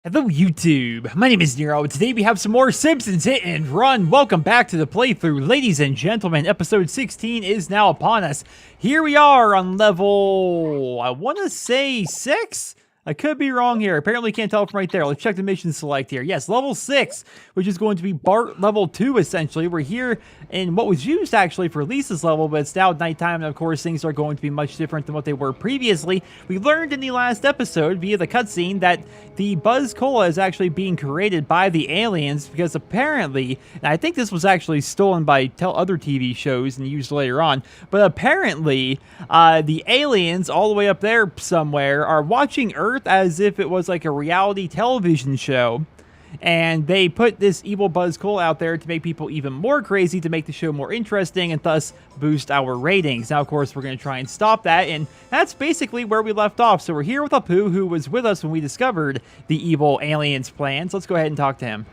Hello YouTube, my name is Nero. Today we have some more Simpsons Hit and Run. Welcome back to the playthrough, ladies and gentlemen. Episode 16 is now upon us. Here we are on level, I want to say 6? I could be wrong here. Apparently can't tell from right there. Let's check the mission select here. Yes, level 6, which is going to be Bart level 2 essentially. We're here in what was used actually for Lisa's level, but it's now nighttime, and of course things are going to be much different than what they were previously. We learned in the last episode via the cutscene that the Buzz Cola is actually being created by the aliens because apparently, and I think this was actually stolen by other TV shows and used later on, but apparently the aliens all the way up there somewhere are watching Earth as if it was like a reality television show, and they put this evil Buzz Cola out there to make people even more crazy, to make the show more interesting and thus boost our ratings. Now of course we're going to try and stop that, and that's basically where we left off. So we're here with Apu, who was with us when we discovered the evil aliens plans. Let's go ahead and talk to him.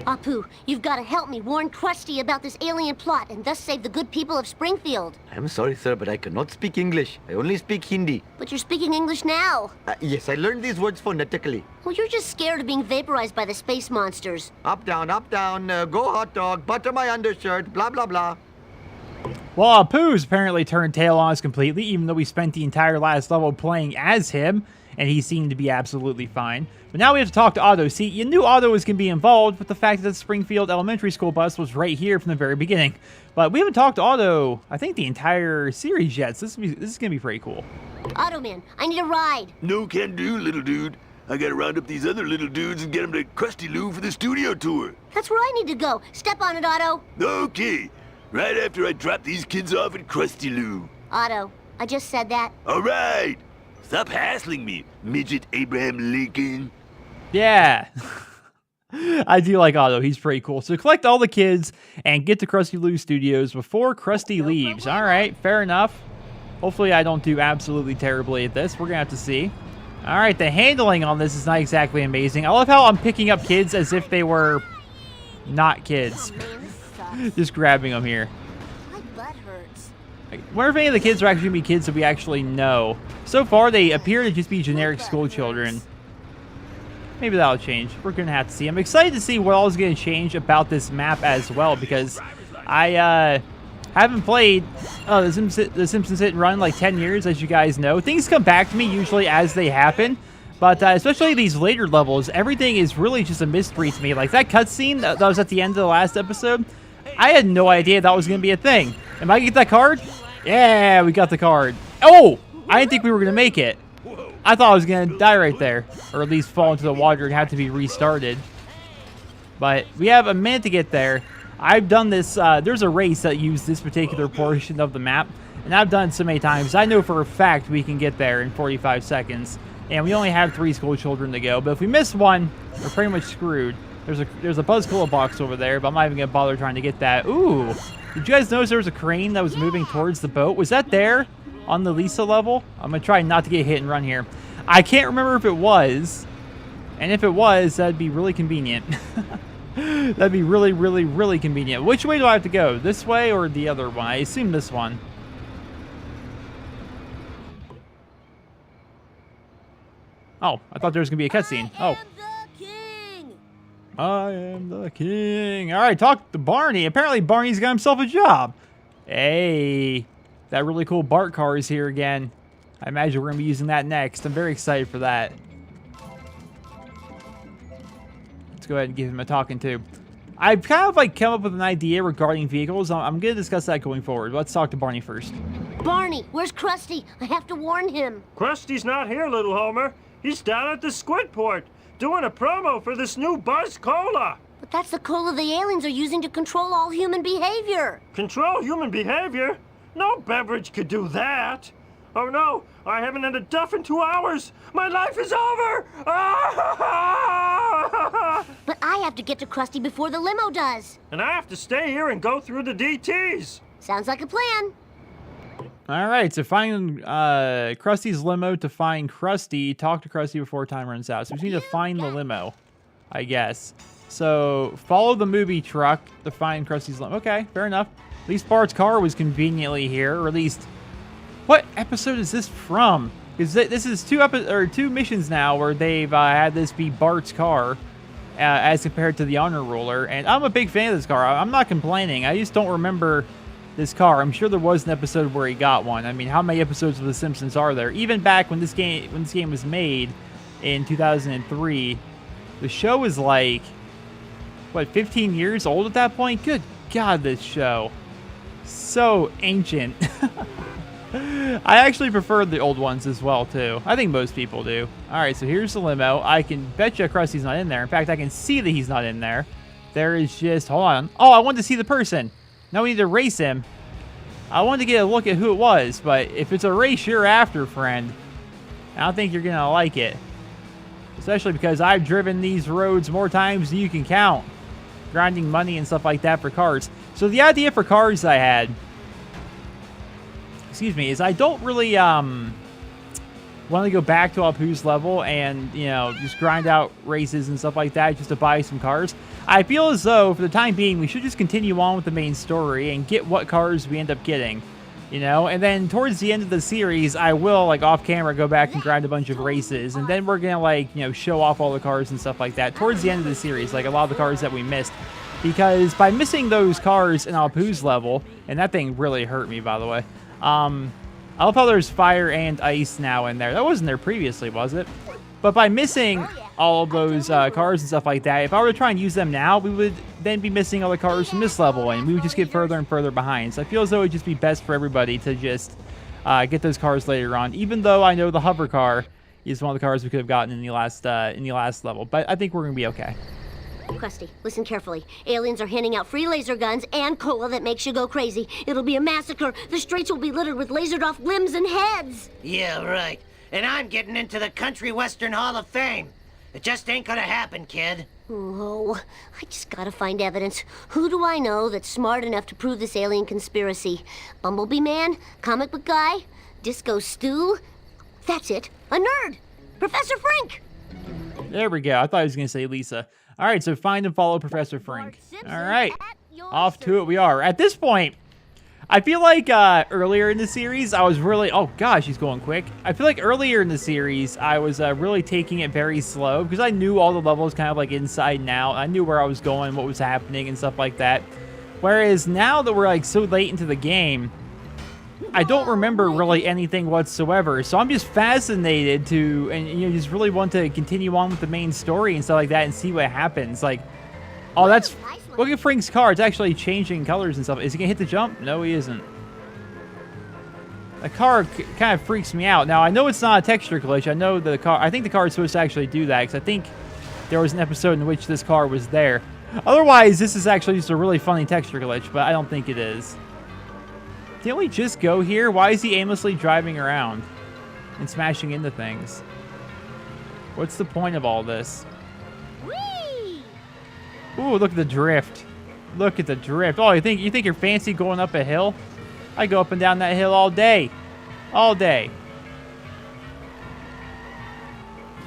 Apu, you've got to help me warn Krusty about this alien plot and thus save the good people of Springfield. I'm sorry, sir, but I cannot speak English. I only speak Hindi. But you're speaking English now. Yes, I learned these words phonetically. Well, you're just scared of being vaporized by the space monsters. Up, down, go hot dog, butter my undershirt, blah, blah, blah. Well, Apu's apparently turned tail on us completely, even though we spent the entire last level playing as him, and he seemed to be absolutely fine. But now we have to talk to Otto. See, you knew Otto was going to be involved with the fact that the Springfield Elementary School bus was right here from the very beginning. But we haven't talked to Otto, I think, the entire series yet, so this is going to be pretty cool. Otto, man, I need a ride. No can do, little dude. I gotta round up these other little dudes and get them to Krusty Lou for the studio tour. That's where I need to go. Step on it, Otto. Okay, right after I drop these kids off at Krusty Lou. Otto, I just said that. All right. Stop hassling me, midget Abraham Lincoln. Yeah. I do like Otto. He's pretty cool. So collect all the kids and get to Krusty Lou Studios before Krusty leaves. All right, fair enough. Hopefully I don't do absolutely terribly at this. We're going to have to see. All right, the handling on this is not exactly amazing. I love how I'm picking up kids as if they were not kids. Oh, man, this sucks. Just grabbing them here. My butt hurts. I wonder if any of the kids are actually going to be kids that we actually know. So far, they appear to just be generic school children. Maybe that'll change. We're going to have to see. I'm excited to see what all is going to change about this map as well, because I haven't played the Simpsons Hit and Run in like 10 years, as you guys know. Things come back to me usually as they happen, but especially these later levels, everything is really just a mystery to me. Like that cutscene that was at the end of the last episode, I had no idea that was going to be a thing. Am I going to get that card? Yeah, we got the card. Oh! I didn't think we were going to make it. I thought I was going to die right there, or at least fall into the water and have to be restarted. But we have a minute to get there. I've done this, there's a race that used this particular portion of the map, and I've done it so many times. I know for a fact we can get there in 45 seconds, and we only have 3 school children to go. But if we miss one, we're pretty much screwed. There's a Buzz Cola box over there, but I'm not even going to bother trying to get that. Ooh, did you guys notice there was a crane that was moving towards the boat? Was that there on the Lisa level? I'm going to try not to get hit and run here. I can't remember if it was, and if it was, that'd be really convenient. That'd be really, really, really convenient. Which way do I have to go? This way or the other one? I assume this one. Oh, I thought there was going to be a cutscene. Oh. I am the king. All right, talk to Barney. Apparently Barney's got himself a job. Hey, that really cool Bart car is here again. I imagine we're going to be using that next. I'm very excited for that. Let's go ahead and give him a talking to. I've kind of like come up with an idea regarding vehicles. I'm going to discuss that going forward. Let's talk to Barney first. Barney, where's Krusty? I have to warn him. Krusty's not here, little Homer. He's down at the Squidport, doing a promo for this new Buzz Cola. But that's the cola the aliens are using to control all human behavior. Control human behavior? No beverage could do that. Oh no, I haven't had a duff in 2 hours. My life is over. But I have to get to Krusty before the limo does. And I have to stay here and go through the DTs. Sounds like a plan. All right, so find Krusty's limo to find Krusty. Talk to Krusty before time runs out. So we just need to find the limo, I guess. So follow the movie truck to find Krusty's limo. Okay, fair enough. At least Bart's car was conveniently here, or at least... What episode is this from? Because this is two missions now where they've had this be Bart's car as compared to the Honor Roller. And I'm a big fan of this car. I'm not complaining. I just don't remember this car. I'm sure there was an episode where he got one. I mean, how many episodes of The Simpsons are there? Even back when this game was made in 2003, the show was like, what, 15 years old at that point? Good God, this show. So ancient. I actually prefer the old ones as well, too. I think most people do. All right, so here's the limo. I can bet you Krusty's not in there. In fact, I can see that he's not in there. There is just... Hold on. Oh, I wanted to see the person. Now we need to race him. I wanted to get a look at who it was, but if it's a race you're after, friend, I don't think you're going to like it. Especially because I've driven these roads more times than you can count. Grinding money and stuff like that for cars. So the idea for cars I had... Excuse me, is I don't really want to go back to Apu's level and, you know, just grind out races and stuff like that just to buy some cars. I feel as though, for the time being, we should just continue on with the main story and get what cars we end up getting, you know? And then towards the end of the series, I will, like, off camera, go back and grind a bunch of races. And then we're going to, like, you know, show off all the cars and stuff like that towards the end of the series, like a lot of the cars that we missed. Because by missing those cars in Apu's level, and that thing really hurt me, by the way, I love how there's fire and ice now in there. That wasn't there previously, was it? But by missing all of those cars and stuff like that, if I were to try and use them now, we would then be missing all the cars from this level, and we would just get further and further behind. So I feel as though it would just be best for everybody to just get those cars later on, even though I know the hover car is one of the cars we could have gotten in the last level. But I think we're going to be okay. Krusty, listen carefully. Aliens are handing out free laser guns and cola that makes you go crazy. It'll be a massacre. The streets will be littered with lasered off limbs and heads. Yeah, right. And I'm getting into the Country Western Hall of Fame. It just ain't gonna happen, kid. Oh, I just gotta find evidence. Who do I know that's smart enough to prove this alien conspiracy? Bumblebee Man? Comic book guy? Disco Stew? That's it. A nerd! Professor Frink! There we go. I thought I was going to say Lisa. All right, so find and follow Professor Frink. All right, off to it we are. At this point, I feel like earlier in the series, I was really... Oh, gosh, he's going quick. I feel like earlier in the series, I was really taking it very slow because I knew all the levels kind of like inside and out. I knew where I was going, what was happening, and stuff like that. Whereas now that we're like so late into the game, I don't remember really anything whatsoever. So I'm just fascinated to, and you know, just really want to continue on with the main story and stuff like that and see what happens. Like, oh, that's, look at Frank's car. It's actually changing colors and stuff. Is he gonna hit the jump? No, he isn't. The car kind of freaks me out. Now, I know it's not a texture glitch. I know the car, I think the car is supposed to actually do that because I think there was an episode in which this car was there. Otherwise, this is actually just a really funny texture glitch, but I don't think it is. Didn't we just go here? Why is he aimlessly driving around and smashing into things? What's the point of all this? Whee! Ooh, look at the drift. Look at the drift. Oh, you think you're fancy going up a hill? I go up and down that hill all day. All day.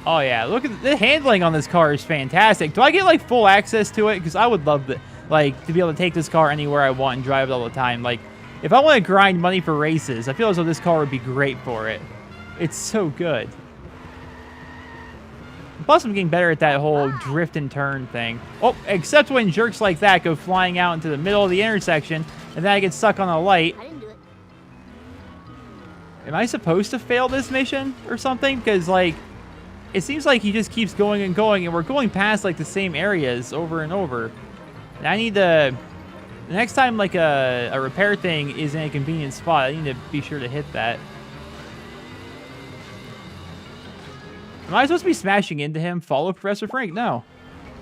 Oh, yeah. Look at the handling on this car is fantastic. Do I get, like, full access to it? Because I would love to, like, to be able to take this car anywhere I want and drive it all the time. Like, if I want to grind money for races, I feel as though this car would be great for it. It's so good. Plus, I'm getting better at that whole drift and turn thing. Oh, except when jerks like that go flying out into the middle of the intersection, and then I get stuck on a light. I didn't do it. Am I supposed to fail this mission or something? Because, like, it seems like he just keeps going and going, and we're going past, like, the same areas over and over. And I need to... The next time, like, a repair thing is in a convenient spot, I need to be sure to hit that. Am I supposed to be smashing into him? Follow Professor Frink? No.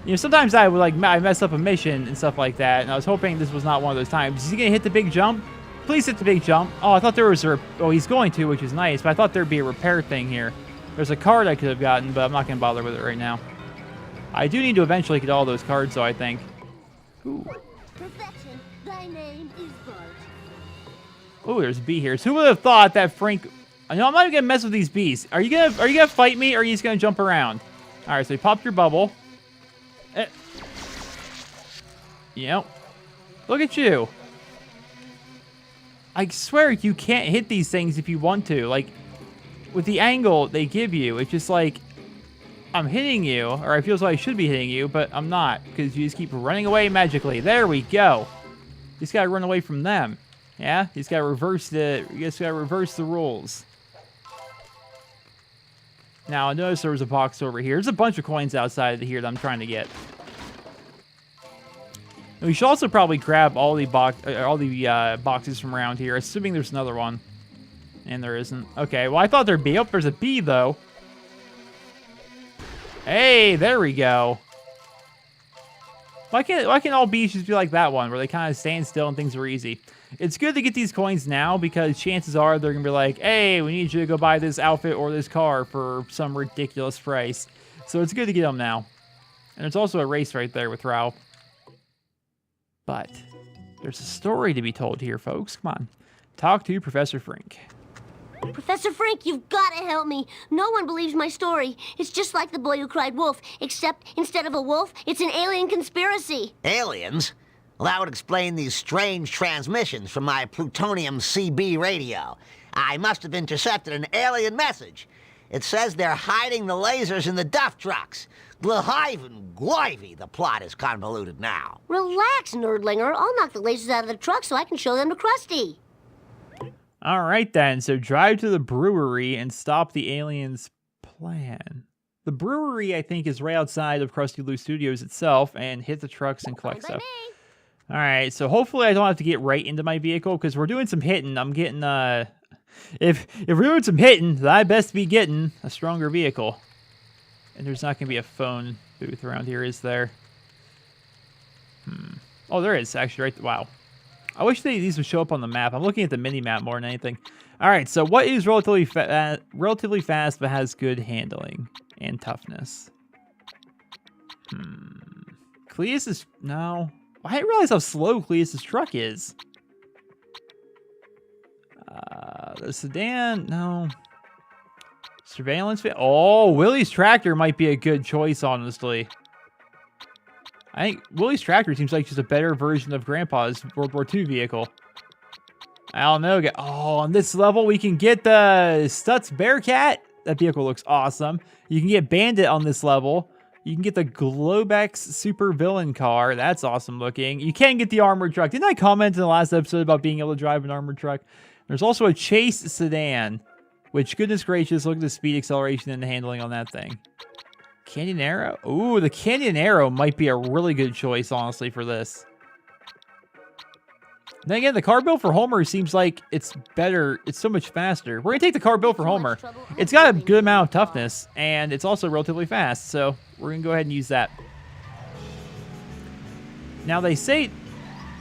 You know, sometimes I would, like, I mess up a mission and stuff like that, and I was hoping this was not one of those times. Is he gonna hit the big jump? Please hit the big jump. Oh, I thought there was a... Oh, he's going to, which is nice, but I thought there'd be a repair thing here. There's a card I could have gotten, but I'm not gonna bother with it right now. I do need to eventually get all those cards, though, I think. Ooh. Perfection. Thy name is Bart. Oh, there's a bee here. So who would have thought that Frank... I know I'm not even gonna mess with these bees. Are you gonna fight me, or are you just gonna jump around? All right, so you popped your bubble. Yep. Look at you. I swear you can't hit these things if you want to. Like, with the angle they give you, it's just like, I'm hitting you, or I feel as though I should be hitting you, but I'm not, because you just keep running away magically. There we go. You just gotta run away from them. Yeah? You just gotta reverse the rules. Now, I noticed there was a box over here. There's a bunch of coins outside of here that I'm trying to get. And we should also probably grab all the boxes from around here, assuming there's another one. And there isn't. Okay, well, I thought there'd be. Oh, there's a bee, though. Hey, there we go. Why can't all bees just be like that one, where they kind of stand still and things are easy? It's good to get these coins now, because chances are they're going to be like, hey, we need you to go buy this outfit or this car for some ridiculous price. So it's good to get them now. And there's also a race right there with Ralph. But there's a story to be told here, folks. Come on. Talk to Professor Frink. Professor Frink, you've got to help me. No one believes my story. It's just like The Boy Who Cried Wolf, except instead of a wolf, it's an alien conspiracy. Aliens? Well, that would explain these strange transmissions from my plutonium CB radio. I must have intercepted an alien message. It says they're hiding the lasers in the duff trucks. Gloiven, gloivy, the plot is convoluted now. Relax, nerdlinger. I'll knock the lasers out of the truck so I can show them to Krusty. All right, then. So drive to the brewery and stop the aliens' plan. The brewery, I think, is right outside of Krusty Lou Studios itself, and hit the trucks and collect stuff. All right, so hopefully I don't have to get right into my vehicle, because we're doing some hitting. I'm getting, if we're doing some hitting, then I best be getting a stronger vehicle. And there's not going to be a phone booth around here, is there? Oh, there is, actually, right. Wow. I wish these would show up on the map. I'm looking at the mini-map more than anything. All right, so what is relatively fast but has good handling and toughness? Cleus is... No. I didn't realize how slow Cleus's truck is. The sedan... No. Surveillance... Oh, Willie's tractor might be a good choice, honestly. I think Willie's tractor seems like just a better version of Grandpa's World War II vehicle. I don't know. Oh, on this level, we can get the Stutz Bearcat. That vehicle looks awesome. You can get Bandit on this level. You can get the Globex Super Villain car. That's awesome looking. You can get the armored truck. Didn't I comment in the last episode about being able to drive an armored truck? There's also a Chase sedan, which, goodness gracious, look at the speed, acceleration, and the handling on that thing. Canyon Arrow? Ooh, the Canyon Arrow might be a really good choice, honestly, for this. Then again, the car build for Homer seems like it's better. It's so much faster. We're going to take the car build for Homer. It's got a good amount of toughness, and it's also relatively fast, so we're going to go ahead and use that. Now, they say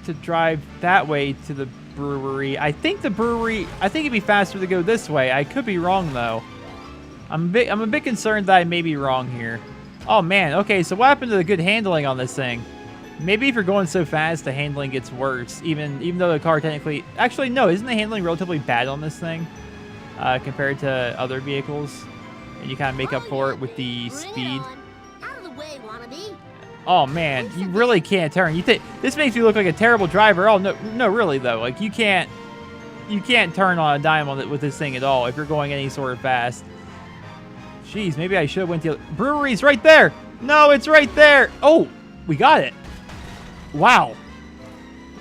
to drive that way to the brewery. I think it'd be faster to go this way. I could be wrong, though. I'm a bit concerned that I may be wrong here. Oh, man. Okay, so what happened to the good handling on this thing? Maybe if you're going so fast, the handling gets worse, even though the car technically... Actually, no. Isn't the handling relatively bad on this thing compared to other vehicles? And you kind of make up for it with the speed. Out of the way, wannabe. Oh, man. You really can't turn. This makes me look like a terrible driver. Oh, no, really, though. Like, you can't turn on a dime on it with this thing at all if you're going any sort of fast. Jeez, maybe I should have went to... Brewery's right there! No, it's right there! Oh, we got it. Wow.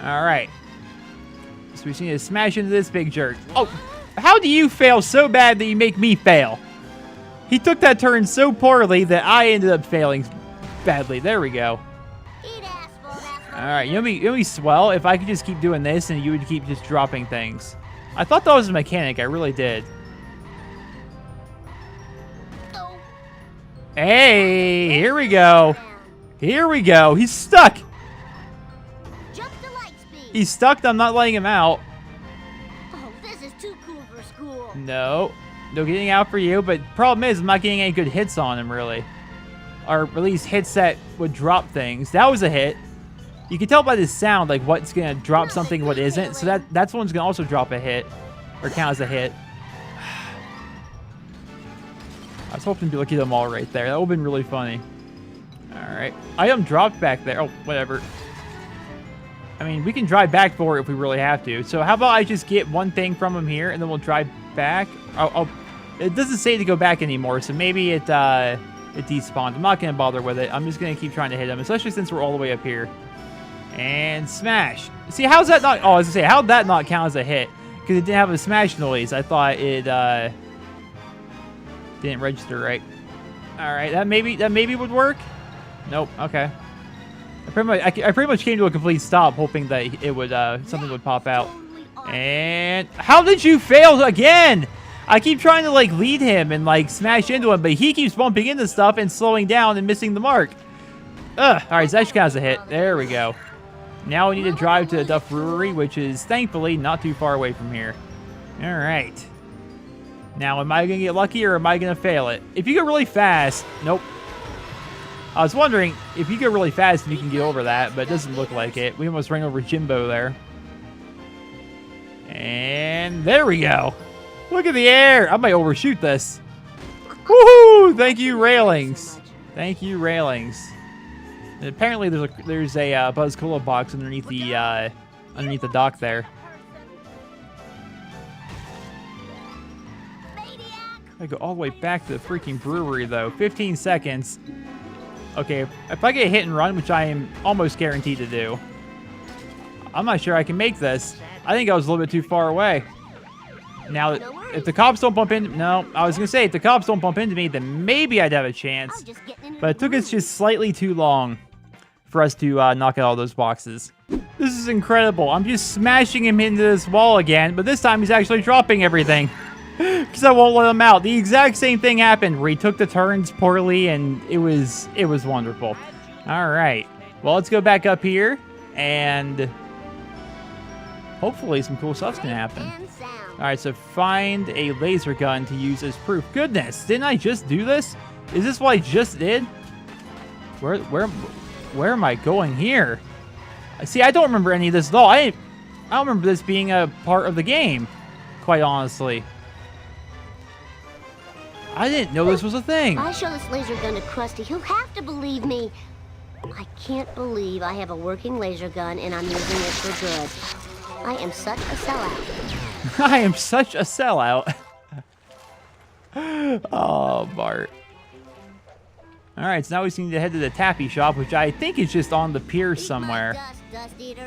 Alright. So we just need to smash into this big jerk. Oh, how do you fail so bad that you make me fail? He took that turn so poorly that I ended up failing badly. There we go. Eat asphalt. Alright, you know me swell if I could just keep doing this and you would keep just dropping things. I thought that was a mechanic. I really did. Hey, here we go. Here we go. He's stuck. Jump to light speed. He's stuck. I'm not letting him out. Oh, this is too cool for school. No getting out for you. But problem is, I'm not getting any good hits on him, really. Or at least hits that would drop things. That was a hit. You can tell by the sound, like, what's going to drop something, what isn't. So that's one's going to also drop a hit. Or count as a hit. I was hoping to look at them all right there. That would have been really funny. Alright. Item dropped back there. Oh, whatever. I mean, we can drive back for it if we really have to. So how about I just get one thing from him here, and then we'll drive back? It doesn't say to go back anymore, so maybe it despawned. I'm not going to bother with it. I'm just going to keep trying to hit him, especially since we're all the way up here. And smash. See, how's that not... Oh, I was going to say, how'd that not count as a hit? Because it didn't have a smash noise. I thought it didn't register right. All right, that maybe would work. Nope. Okay. I pretty much came to a complete stop, hoping that it would something would pop out. And how did you fail again? I keep trying to like lead him and like smash into him, but he keeps bumping into stuff and slowing down and missing the mark. Ugh. All right, so that should count as a hit. There we go. Now we need to drive to the Duff Brewery, which is thankfully not too far away from here. All right. Now, am I going to get lucky or am I going to fail it? If you go really fast... Nope. I was wondering if you go really fast if you can get over that, but it doesn't look like it. We almost ran over Jimbo there. And there we go. Look at the air. I might overshoot this. Woohoo! Thank you, railings. Thank you, railings. And apparently there's a Buzz Cola box underneath the dock there. I go all the way back to the freaking brewery though. 15 seconds. Okay, if I get hit and run, which I am almost guaranteed to do, I'm not sure I can make this. I think I was a little bit too far away. Now, if the cops don't bump into... No, I was going to say, if the cops don't bump into me, then maybe I'd have a chance. But it took us just slightly too long for us to knock out all those boxes. This is incredible. I'm just smashing him into this wall again, but this time he's actually dropping everything. Because I won't let him out. The exact same thing happened where he took the turns poorly, and it was wonderful. All right. Well, let's go back up here, and hopefully some cool stuff's going to happen. All right, so find a laser gun to use as proof. Goodness, didn't I just do this? Is this what I just did? Where am I going here? See, I don't remember any of this at all. I don't remember this being a part of the game, quite honestly. I didn't know this was a thing. I show this laser gun to Krusty. He'll have to believe me. I can't believe I have a working laser gun and I'm using it for good. I am such a sellout. I am such a sellout. Oh, Bart. All right, so now we just need to head to the taffy shop, which I think is just on the pier somewhere.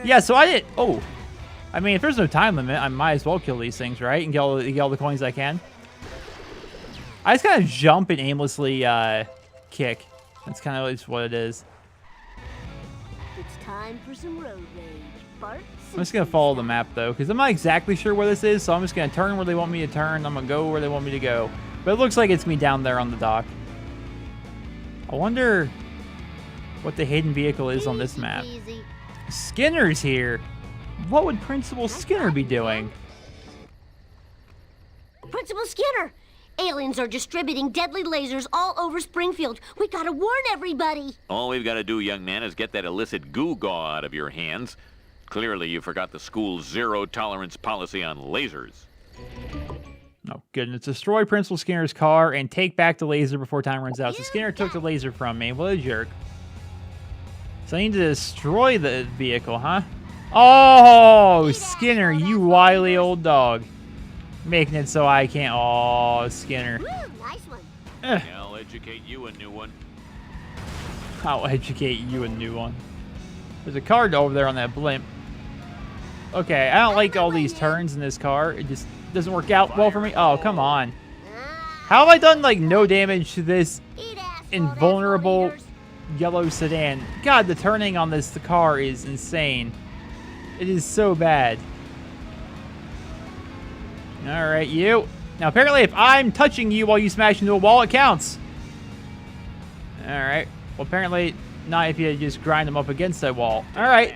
Yeah, so I didn't... Oh. I mean, if there's no time limit, I might as well kill these things, right? And get all the coins I can. I just kind of jump and aimlessly kick. That's kind of just what it is. It's time for some road rage, Bart. I'm just going to follow the map, though, because I'm not exactly sure where this is, so I'm just going to turn where they want me to turn. I'm going to go where they want me to go. But it looks like it's me down there on the dock. I wonder what the hidden vehicle is on this map. Skinner's here. What would Principal Skinner be doing? Principal Skinner! Aliens are distributing deadly lasers all over Springfield. We gotta warn everybody. All we've got to do, young man, is get that illicit goo-gaw out of your hands. Clearly, you forgot the school's zero-tolerance policy on lasers. Oh, goodness. Destroy Principal Skinner's car and take back the laser before time runs out. So Skinner took the laser from me. What a jerk. So I need to destroy the vehicle, huh? Oh, Skinner, you wily old dog. Making it so I can't... Oh, Skinner. Woo, nice one. I'll educate you a new one. I'll educate you a new one. There's a car over there on that blimp. Okay, I don't like all these turns in this car. It just doesn't work out well for me. Oh, come on. How have I done, like, no damage to this invulnerable yellow sedan? God, the turning on the car is insane. It is so bad. All right, you. Now, apparently, if I'm touching you while you smash into a wall, it counts. All right. Well, apparently, not if you just grind them up against that wall. All right.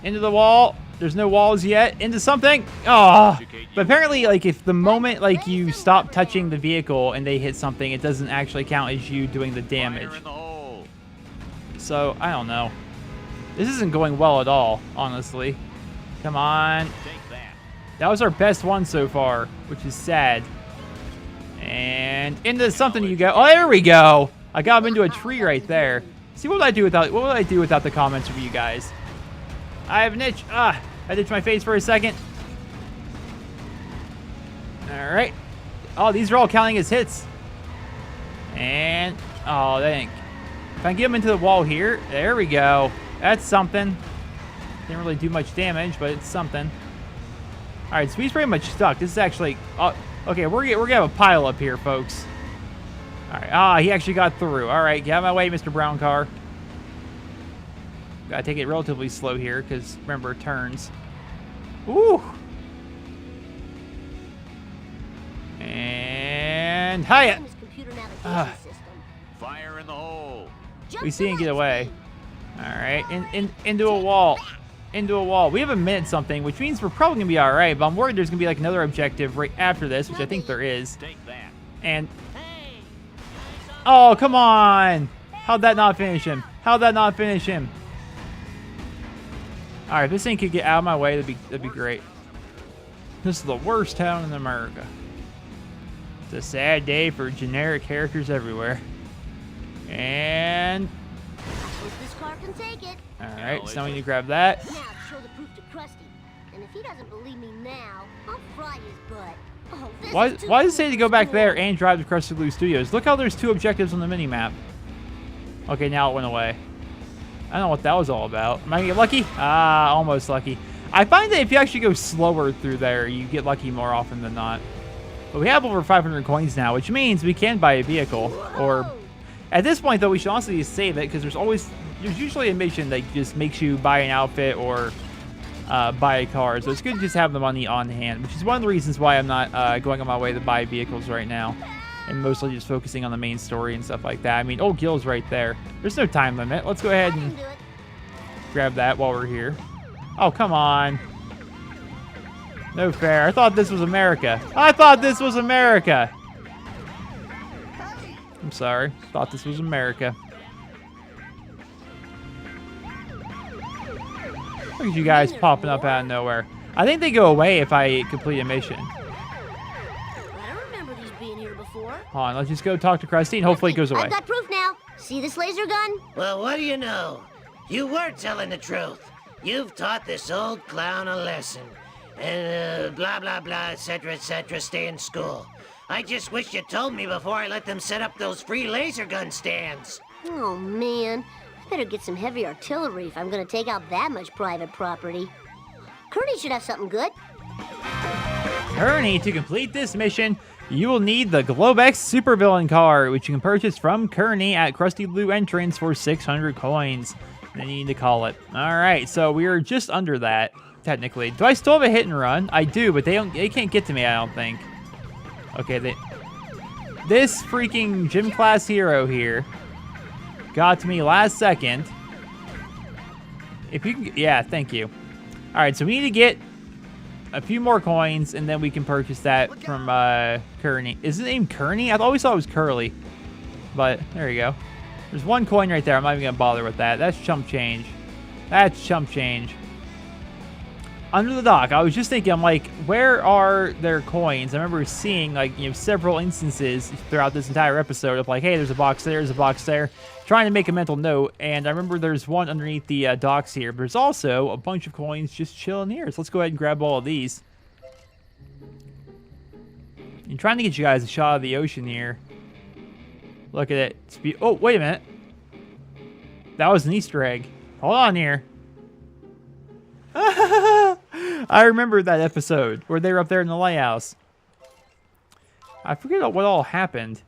Into the wall. There's no walls yet. Into something. Oh. But apparently, like, if the moment, like, you stop touching the vehicle and they hit something, it doesn't actually count as you doing the damage. So, I don't know. This isn't going well at all, honestly. Come on. That was our best one so far, which is sad. And into something you go. Oh, there we go. I got him into a tree right there. See, what would I do without the comments from you guys? I have an itch. I itched my face for a second. All right. Oh, these are all counting as hits. And, oh, dang. If I get him into the wall here, there we go. That's something. Didn't really do much damage, but it's something. All right, so he's pretty much stuck. This is actually, okay, we're gonna have a pile up here, folks. All right, he actually got through. All right, get out of my way, Mr. Brown Car. Gotta take it relatively slow here, because remember, it turns. Ooh. And hiya. Fire in the hole. We see him get away. All right, into a wall. Into a wall. We have a minute something, which means we're probably gonna be all right. But I'm worried there's gonna be like another objective right after this, which I think there is. Take that. And oh, come on! How'd that not finish him? How'd that not finish him? All right, if this thing could get out of my way, that'd be great. This is the worst town in America. It's a sad day for generic characters everywhere. And Hope this car can take it. all right, so now we need to grab that. Now show the proof to Krusty. And if he doesn't believe me now, I'll fry his butt. Oh, this is too Why does it say cool to go back for there school. and drive to Krusty Blue Studios? Look how there's 2 objectives on the mini-map. Okay, now it went away. I don't know what that was all about. Am I gonna get lucky? Ah, almost lucky. I find that if you actually go slower through there, you get lucky more often than not. But we have over 500 coins now, which means we can buy a vehicle. Or at this point, though, we should also just save it because there's usually a mission that just makes you buy an outfit or buy a car. So it's good to just have the money on hand, which is one of the reasons why I'm not going on my way to buy vehicles right now. And mostly just focusing on the main story and stuff like that. I mean, Old Gill's right there. There's no time limit. Let's go ahead I can and do it. grab that while we're here. Oh, come on. No fair. I thought this was America. I thought this was America. I'm sorry. Thought this was America. Look at you guys popping up out of nowhere. I think they go away if I complete a mission. I don't remember these being here before. Hold on, let's just go talk to Krusty and hopefully it goes away. I've got proof now. See this laser gun? Well, what do you know? You were telling the truth. You've taught this old clown a lesson. And blah, blah, blah, etc., stay in school. I just wish you told me before I let them set up those free laser gun stands. Oh, man. I better get some heavy artillery if I'm going to take out that much private property. Kearney should have something good. Kearney, to complete this mission, you will need the Globex Supervillain car, which you can purchase from Kearney at Krusty Blue entrance for 600 coins. Then you need to call it. All right, so we are just under that, technically. Do I still have a hit and run? I do, but they can't get to me, I don't think. Okay, this freaking gym class hero here got to me last second. If you can, yeah, thank you. All right, so we need to get a few more coins, and then we can purchase that from Kearney. Is his name Kearney? I always thought it was Curly, but there you go. There's 1 coin right there. I'm not even gonna bother with that. That's chump change. That's chump change. Under the dock, I was just thinking, I'm like, where are their coins? I remember seeing, like, you know, several instances throughout this entire episode of like, hey, there's a box there, there's a box there, trying to make a mental note, and I remember there's one underneath the docks here, but there's also a bunch of coins just chilling here, so let's go ahead and grab all of these. I'm trying to get you guys a shot of the ocean here. Look at it. Oh, wait a minute. That was an Easter egg. Hold on here. I remember that episode where they were up there in the lighthouse. I forget what all happened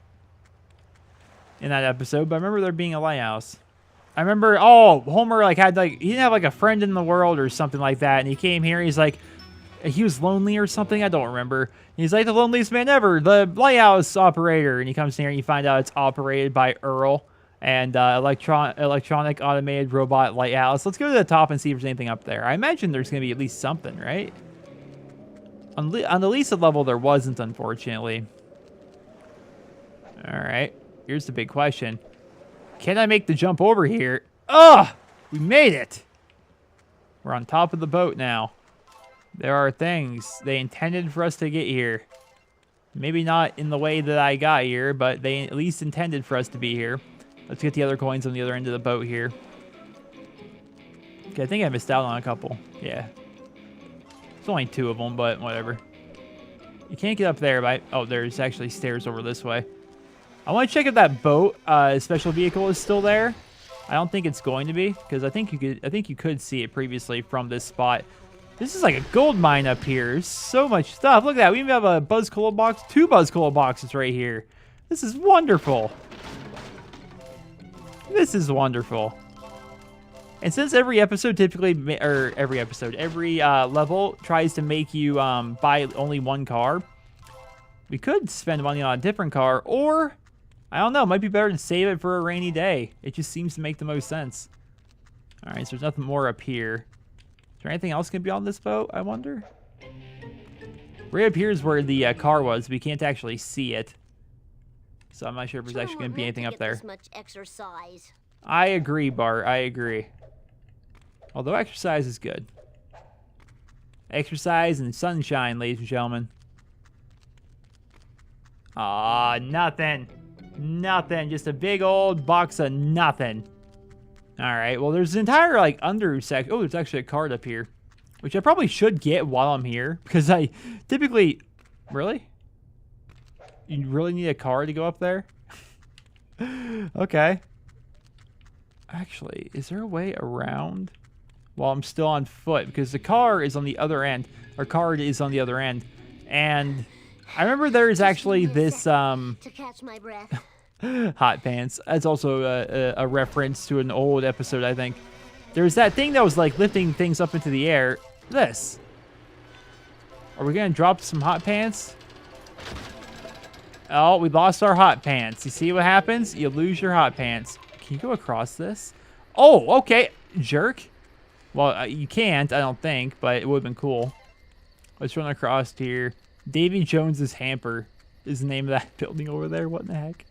in that episode, but I remember there being a lighthouse. I remember, oh, Homer like had like, he didn't have like a friend in the world or something like that, and he came here, he's like, he was lonely or something, I don't remember. He's like the loneliest man ever, the lighthouse operator, and he comes here and you find out it's operated by Earl and electronic automated robot lighthouse. Let's go to the top and see if there's anything up there. I imagine there's going to be at least something, right? On the Lisa level, there wasn't, unfortunately. All right, here's the big question. Can I make the jump over here? Oh, we made it. We're on top of the boat now. There are things they intended for us to get here. Maybe not in the way that I got here, but they at least intended for us to be here. Let's get the other coins on the other end of the boat here. Okay, I think I missed out on a couple. Yeah. There's only 2 of them, but whatever. You can't get up there, but oh, there's actually stairs over this way. I want to check if that boat special vehicle is still there. I don't think it's going to be, because I think you could see it previously from this spot. This is like a gold mine up here. There's so much stuff. Look at that. We even have a Buzz Cola box. 2 Buzz Cola boxes right here. This is wonderful. This is wonderful. And since every episode typically, or every level tries to make you buy only one car, we could spend money on a different car, or, I don't know, it might be better to save it for a rainy day. It just seems to make the most sense. All right, so there's nothing more up here. Is there anything else going to be on this boat, I wonder? Right up here is where the car was. We can't actually see it. So I'm not sure if there's actually going to be anything up there. This much exercise. I agree, Bart. I agree. Although exercise is good. Exercise and sunshine, ladies and gentlemen. Aw, nothing. Nothing. Just a big old box of nothing. Alright, well, there's an entire, like, under section. Oh, there's actually a card up here. Which I probably should get while I'm here. Because I typically... Really? You really need a car to go up there? Okay. Actually, is there a way around while I'm still on foot? Because the car is on the other end. Our card is on the other end. And I remember there's actually this... To catch my breath. Hot pants. That's also a reference to an old episode, I think. There's that thing that was like lifting things up into the air. This. Are we gonna drop some hot pants? Oh, we lost our hot pants. You see what happens? You lose your hot pants. Can you go across this? Oh, okay. Jerk. Well, you can't, I don't think, but it would have been cool. Let's run across here. Davy Jones's Hamper is the name of that building over there. What in the heck?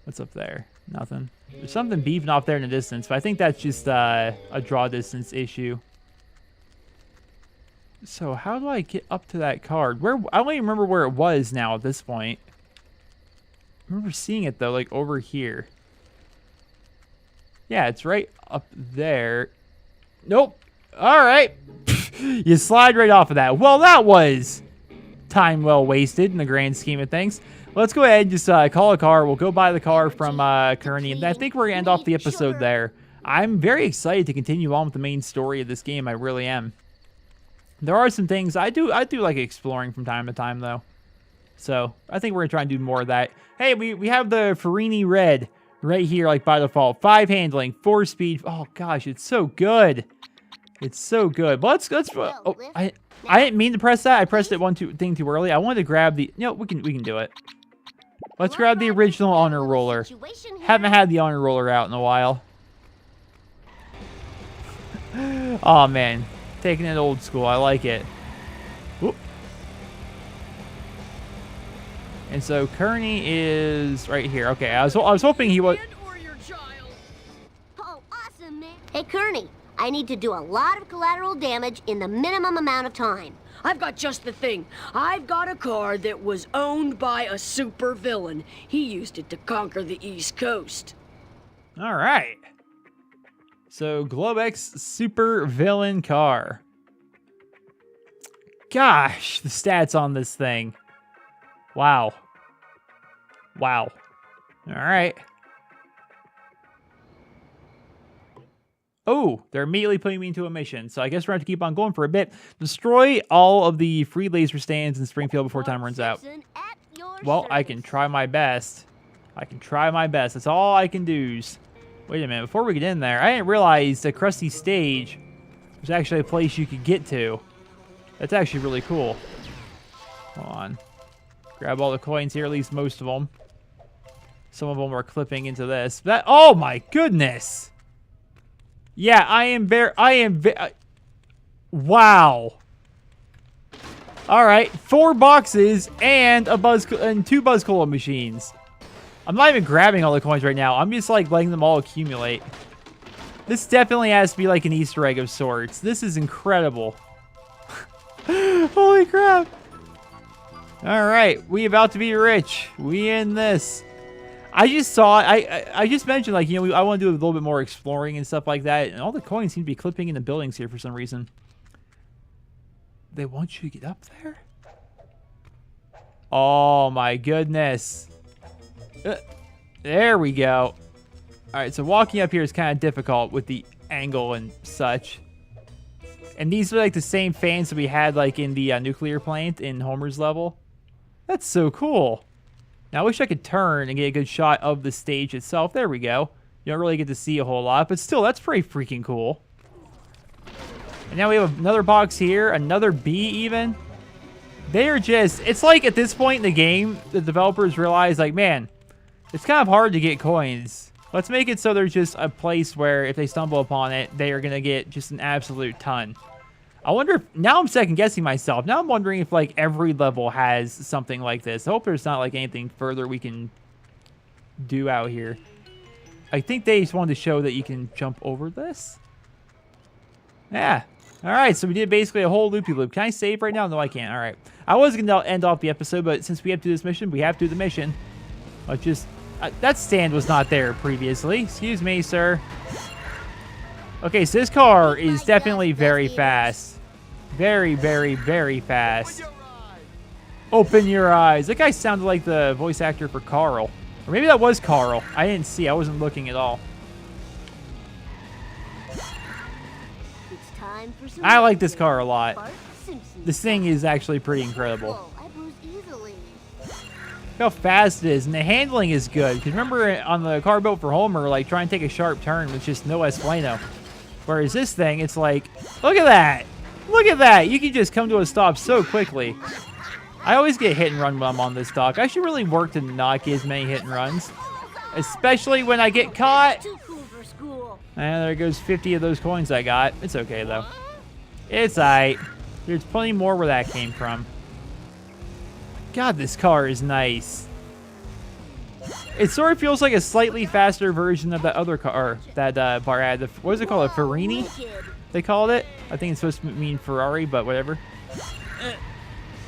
What's up there? Nothing. There's something beeping off there in the distance, but I think that's just a draw distance issue. So how do I get up to that card? Where I don't even remember where it was now at this point. I remember seeing it though, like over here. Yeah, it's right up there. Nope. All right. You slide right off of that. Well, that was time well wasted in the grand scheme of things. Let's go ahead and just call a car. We'll go buy the car from Kearney, and I think we're going to end off the episode there. I'm very excited to continue on with the main story of this game. I really am. There are some things I do like exploring from time to time, though. So I think we're going to try and do more of that. Hey, we have the Farini Red right here, like by default. 5 handling, 4 speed. Oh, gosh, it's so good. It's so good. But let's oh, I didn't mean to press that. I pressed it thing too early. I wanted to grab the... No, we can do it. Let's grab the original honor roller. Haven't had the honor roller out in a while. Oh man, taking it old school. I like it. Whoop. And so Kearney is right here. Okay, I was hoping he would. Oh, awesome, man. Hey, Kearney, I need to do a lot of collateral damage in the minimum amount of time. I've got just the thing. I've got a car that was owned by a super villain. He used it to conquer the East Coast. All right. So, Globex super villain car. Gosh, the stats on this thing. Wow. Wow. All right. Oh, they're immediately putting me into a mission, so I guess we're going to have to keep on going for a bit. Destroy all of the free laser stands in Springfield before time runs out. Well, I can try my best. I can try my best. That's all I can do. Wait a minute, before we get in there, I didn't realize the Krusty Stage was actually a place you could get to. That's actually really cool. Hold on. Grab all the coins here, at least most of them. Some of them are clipping into this. Oh my goodness! Yeah, I am very... Wow. All right, 4 boxes and and 2 Buzz Cola machines. I'm not even grabbing all the coins right now. I'm just like letting them all accumulate. This definitely has to be like an Easter egg of sorts. This is incredible. Holy crap. All right, we about to be rich. We in this. I just saw, I just mentioned, like, you know, I want to do a little bit more exploring and stuff like that, and all the coins seem to be clipping in the buildings here for some reason. They want you to get up there? Oh my goodness. There we go. All right, so walking up here is kind of difficult with the angle and such. And these are like the same fans that we had like in the nuclear plant in Homer's level. That's so cool. Now I wish I could turn and get a good shot of the stage itself. There we go. You don't really get to see a whole lot, but still, that's pretty freaking cool. And now we have another box here, another B even. They are just, it's like at this point in the game, the developers realize like, man, it's kind of hard to get coins. Let's make it so there's just a place where if they stumble upon it, they are going to get just an absolute ton. I wonder if, now I'm second guessing myself. Now I'm wondering if like every level has something like this. I hope there's not like anything further we can do out here. I think they just wanted to show that you can jump over this. Yeah. All right, so we did basically a whole loopy-loop. Can I save right now? No, I can't. All right. I was going to end off the episode, but since we have to do this mission, we have to do the mission. Let's just... that stand was not there previously. Excuse me, sir. Okay, so this car is definitely very fast. Very, very, very fast. Open your eyes. That guy sounded like the voice actor for Carl. Or maybe that was Carl. I didn't see. I wasn't looking at all. I like this car a lot. This thing is actually pretty incredible. Look how fast it is, and the handling is good. Because remember on the car built for Homer, like trying to take a sharp turn with just no esplano. Whereas this thing, it's like, look at that. Look at that. You can just come to a stop so quickly. I always get hit and run when I'm on this dock. I should really work to not get as many hit and runs. Especially when I get caught. And there goes 50 of those coins I got. It's okay, though. It's alright. There's plenty more where that came from. God, this car is nice. It sort of feels like a slightly faster version of that other car that Bart had. What is it called? A Ferrari? They called it? I think it's supposed to mean Ferrari, but whatever.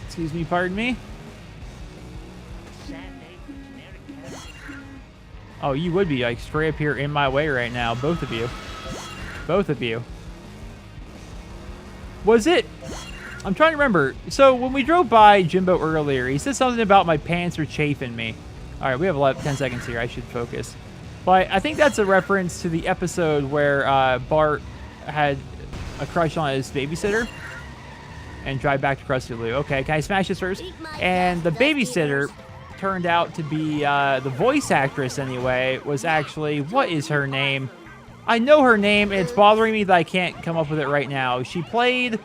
Excuse me, pardon me. Oh, you would be like straight up here in my way right now. Both of you. Both of you. Was it? I'm trying to remember. So when we drove by Jimbo earlier, he said something about my pants are chafing me. All right, we have 10 seconds here. I should focus. But I think that's a reference to the episode where Bart had a crush on his babysitter and drive back to Krusty Lou. Okay, can I smash this first? And the babysitter turned out to be the voice actress anyway, was actually, what is her name? I know her name, and it's bothering me that I can't come up with it right now. She played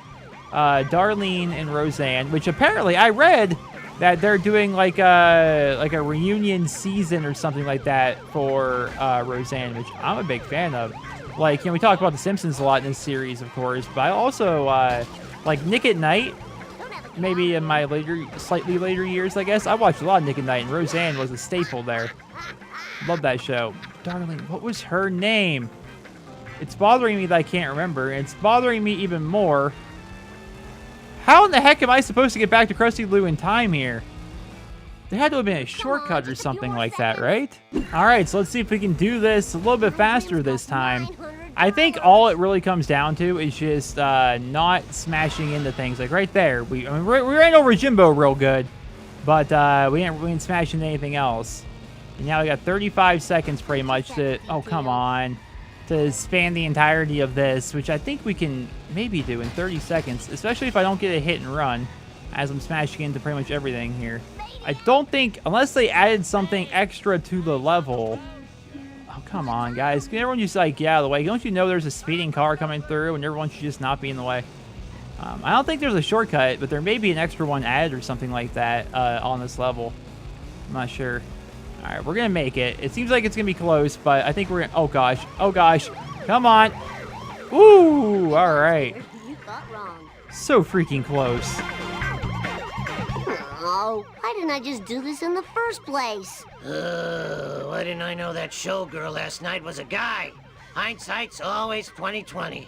Darlene in Roseanne, which apparently I read that they're doing like a reunion season or something like that for Roseanne, which I'm a big fan of. Like, you know, we talk about The Simpsons a lot in this series, of course, but I also like Nick at Night. Maybe in my slightly later years, I guess. I watched a lot of Nick at Night, and Roseanne was a staple there. Love that show. Darling, what was her name? It's bothering me that I can't remember, and it's bothering me even more. How in the heck am I supposed to get back to Krusty Lou in time here? There had to have been a shortcut or something like that, right? All right, so let's see if we can do this a little bit faster this time. I think all it really comes down to is just not smashing into things. Like right there, we ran over Jimbo real good, but we didn't smash into anything else. And now we got 35 seconds pretty much to, oh, come on, to span the entirety of this, which I think we can maybe do in 30 seconds, especially if I don't get a hit and run as I'm smashing into pretty much everything here. I don't think, unless they added something extra to the level. Oh, come on, guys. Can everyone just, like, get out of the way? Don't you know there's a speeding car coming through and everyone should just not be in the way? I don't think there's a shortcut, but there may be an extra one added or something like that on this level. I'm not sure. All right, we're going to make it. It seems like it's going to be close, but I think we're going to... Oh, gosh. Oh, gosh. Come on. Ooh, all right. So freaking close. Oh, why didn't I just do this in the first place? Why didn't I know that showgirl last night was a guy? Hindsight's always 20/20.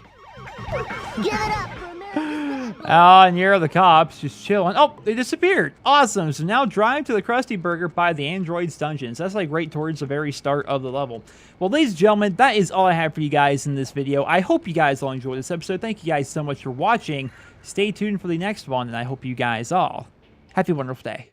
Give it up for America. Oh, and here are the cops just chilling. Oh, they disappeared. Awesome. So now drive to the Krusty Burger by the Android's Dungeons. That's like right towards the very start of the level. Well, ladies and gentlemen, that is all I have for you guys in this video. I hope you guys all enjoyed this episode. Thank you guys so much for watching. Stay tuned for the next one, and I hope you guys all have a wonderful day.